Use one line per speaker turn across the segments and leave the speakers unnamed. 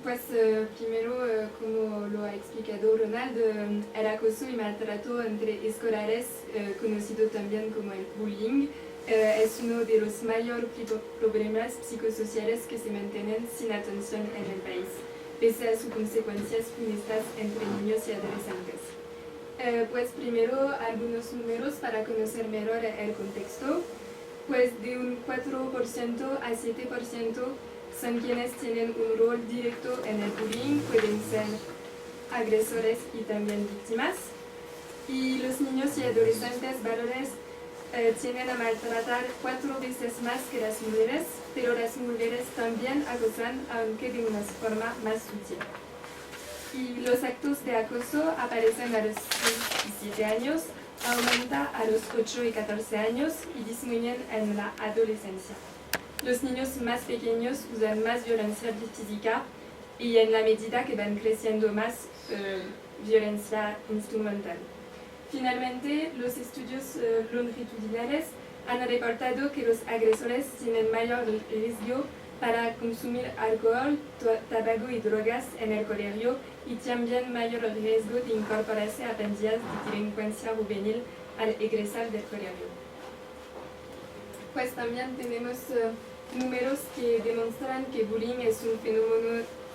Primero, como lo ha explicado Ronald, el acoso y maltrato entre escolares, conocido también como el bullying, es uno de los mayores problemas psicosociales que se mantienen sin atención en el país, pese a sus consecuencias funestas entre niños y adolescentes. Primero, algunos números para conocer mejor el contexto. De un 4% a 7% son quienes tienen un rol directo en el bullying, pueden ser agresores y también víctimas. Y los niños y adolescentes varones tienden a maltratar 4 veces más que las mujeres, pero las mujeres también acosan, aunque de una forma más sutil. Y los actos de acoso aparecen a los 6 y 7 años, aumenta a los 8 y 14 años y disminuyen en la adolescencia. Los niños más pequeños usan más violencia física y en la medida que van creciendo más violencia instrumental. Finalmente, los estudios longitudinales han reportado que los agresores tienen mayor riesgo para consumir alcohol, tabaco y drogas en el colegio y también mayor riesgo de incorporarse a pandillas de delincuencia juvenil al egresar del colegio. También tenemos números que demuestran que bullying es un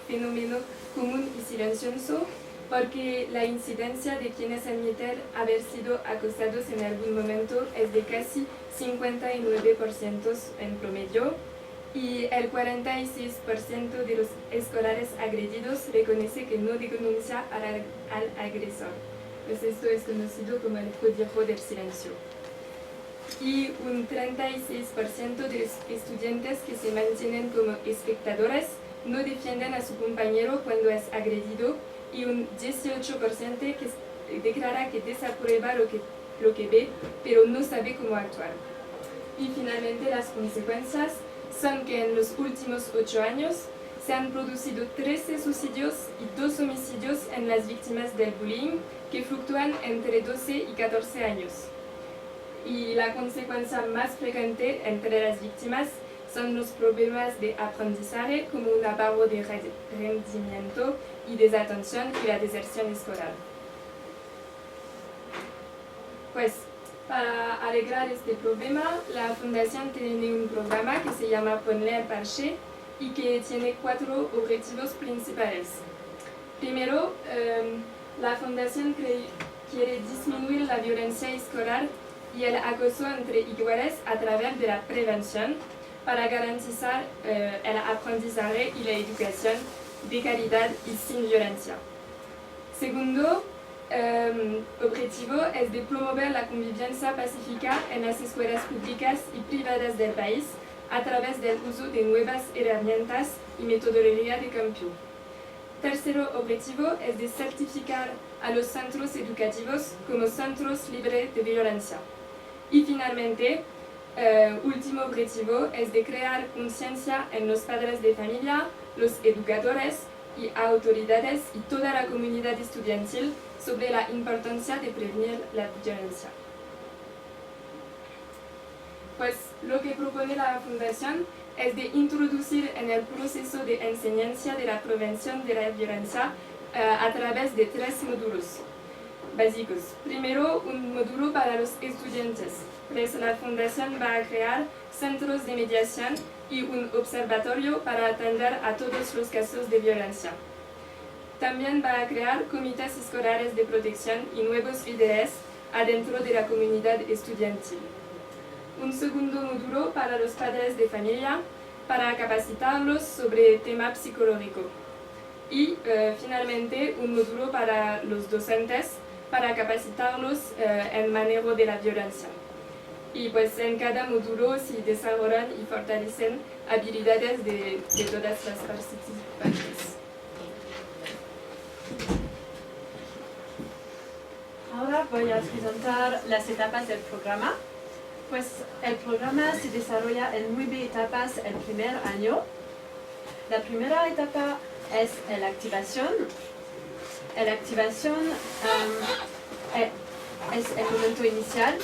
fenómeno común y silencioso, porque la incidencia de quienes admiten haber sido acosados en algún momento es de casi 59% en promedio, y el 46% de los escolares agredidos reconoce que no denuncia al agresor. Esto es conocido como el código del silencio. Y un 36% de los estudiantes que se mantienen como espectadores no defienden a su compañero cuando es agredido, y un 18% que declara que desaprueba lo que ve, pero no sabe cómo actuar. Y finalmente las consecuencias son que en los últimos 8 años se han producido 13 suicidios y 2 homicidios en las víctimas del bullying, que fluctúan entre 12 y 14 años. Y la consecuencia más frecuente entre las víctimas son los problemas de aprendizaje, como un abajo de rendimiento y desatención y la deserción escolar. Para arreglar este problema, la Fundación tiene un programa que se llama Ponle el Parche y que tiene 4 objetivos principales. Primero, la Fundación quiere disminuir la violencia escolar y el acoso entre iguales a través de la prevención, para garantizar el aprendizaje y la educación de calidad y sin violencia. Segundo objetivo es de promover la convivencia pacífica en las escuelas públicas y privadas del país a través del uso de nuevas herramientas y metodología de cambio. Tercero objetivo es de certificar a los centros educativos como centros libres de violencia. Y finalmente, último objetivo es de crear conciencia en los padres de familia, los educadores y autoridades y toda la comunidad estudiantil sobre la importancia de prevenir la violencia. Lo que propone la Fundación es de introducir en el proceso de enseñanza de la prevención de la violencia a través de 3 módulos básicos. Primero, un módulo para los estudiantes. La Fundación va a crear centros de mediación y un observatorio para atender a todos los casos de violencia. También va a crear comités escolares de protección y nuevos líderes adentro de la comunidad estudiantil. Un segundo módulo para los padres de familia, para capacitarlos sobre el tema psicológico. Y finalmente un módulo para los docentes, para capacitarlos en manejo de la violencia. Y en cada módulo se desarrollan y fortalecen habilidades de todas las participantes.
Ahora voy a presentar las etapas del programa. El programa se desarrolla en 9 etapas el primer año. La primera etapa es la activación. La activación es el momento inicial.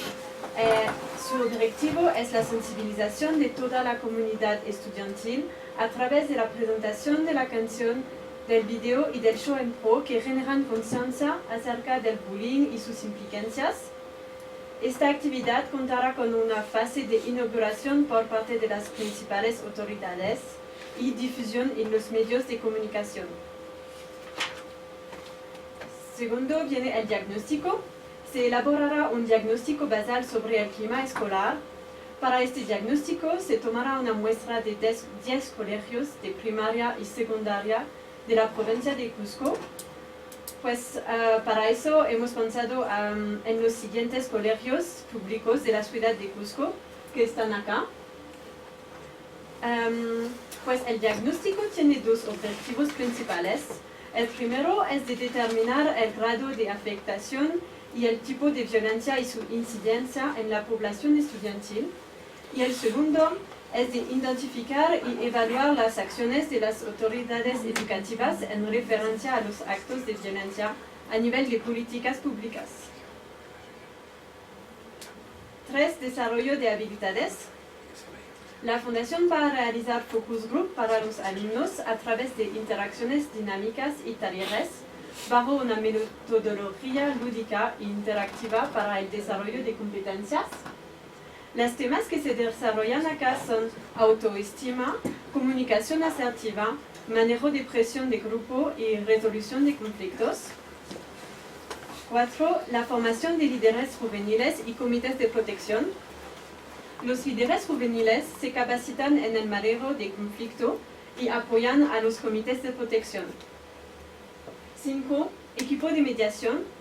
Su objetivo es la sensibilización de toda la comunidad estudiantil a través de la presentación de la canción del video y del show en pro que generan conciencia acerca del bullying y sus implicancias. Esta actividad contará con una fase de inauguración por parte de las principales autoridades y difusión en los medios de comunicación. Segundo viene el diagnóstico. Se elaborará un diagnóstico basal sobre el clima escolar. Para este diagnóstico se tomará una muestra de 10 colegios de primaria y secundaria de la provincia de Cusco. Pues para eso hemos pensado en los siguientes colegios públicos de la ciudad de Cusco, que están acá. Pues el diagnóstico tiene dos objetivos principales. El primero es de determinar el grado de afectación y el tipo de violencia y su incidencia en la población estudiantil. Y el segundo es de identificar y evaluar las acciones de las autoridades educativas en referencia a los actos de violencia a nivel de políticas públicas. 3. Desarrollo de habilidades. La Fundación va a realizar focus group para los alumnos a través de interacciones dinámicas y talleres bajo una metodología lúdica e interactiva para el desarrollo de competencias. Los temas que se desarrollan acá son autoestima, comunicación asertiva, manejo de presión de grupo y resolución de conflictos. 4. La formación de líderes juveniles y comités de protección. Los líderes juveniles se capacitan en el manejo de conflicto y apoyan a los comités de protección. 5. Equipo de mediación.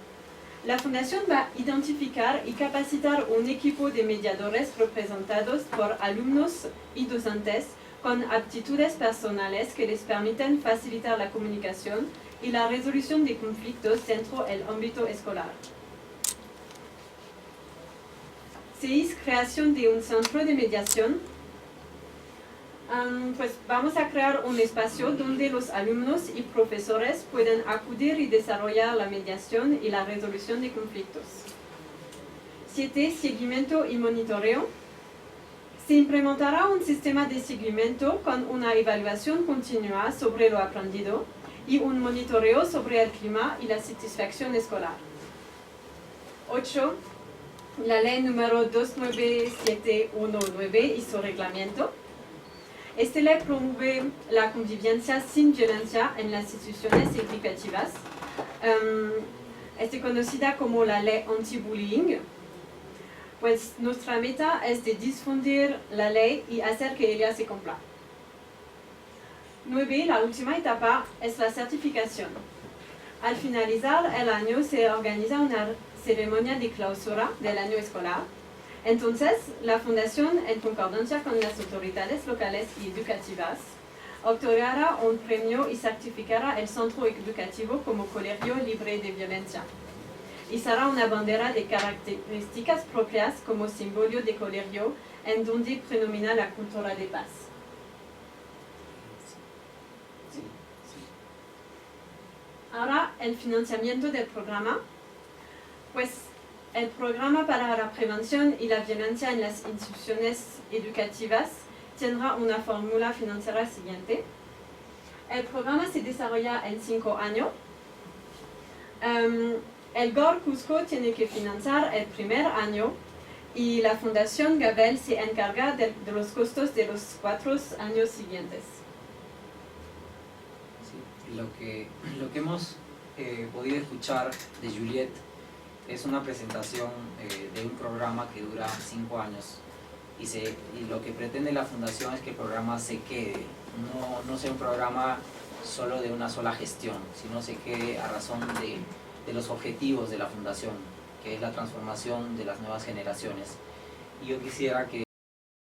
La Fundación va a identificar y capacitar un equipo de mediadores representados por alumnos y docentes con aptitudes personales que les permiten facilitar la comunicación y la resolución de conflictos dentro del ámbito escolar. 6. Creación de un centro de mediación. Pues vamos a crear un espacio donde los alumnos y profesores pueden acudir y desarrollar la mediación y la resolución de conflictos. 7. Seguimiento y monitoreo. Se implementará un sistema de seguimiento con una evaluación continua sobre lo aprendido y un monitoreo sobre el clima y la satisfacción escolar. 8. La ley número 29719 y su reglamento. Esta ley promueve la convivencia sin violencia en las instituciones educativas. Es conocida como la ley anti-bullying. Pues nuestra meta es de difundir la ley y hacer que ella se cumpla. 9. La última etapa es la certificación. Al finalizar el año se organiza una ceremonia de clausura del año escolar. Entonces, la Fundación, en concordancia con las autoridades locales y educativas, otorgará un premio y certificará el centro educativo como colegio libre de violencia. Izará una bandera de características propias como símbolo de colegio, en donde predomina la cultura de paz. Ahora, el financiamiento del programa. Pues el programa para la prevención y la violencia en las instituciones educativas tendrá una fórmula financiera siguiente. El programa se desarrolla en 5 años. El GOR Cusco tiene que financiar el primer año y la Fundación Gabel se encarga de los costos de los 4 años siguientes.
Sí, lo que hemos podido escuchar de Juliette es una presentación de un programa que dura 5 años y lo que pretende la Fundación es que el programa se quede, no sea un programa solo de una sola gestión, sino se quede a razón de los objetivos de la Fundación, que es la transformación de las nuevas generaciones. Y yo quisiera que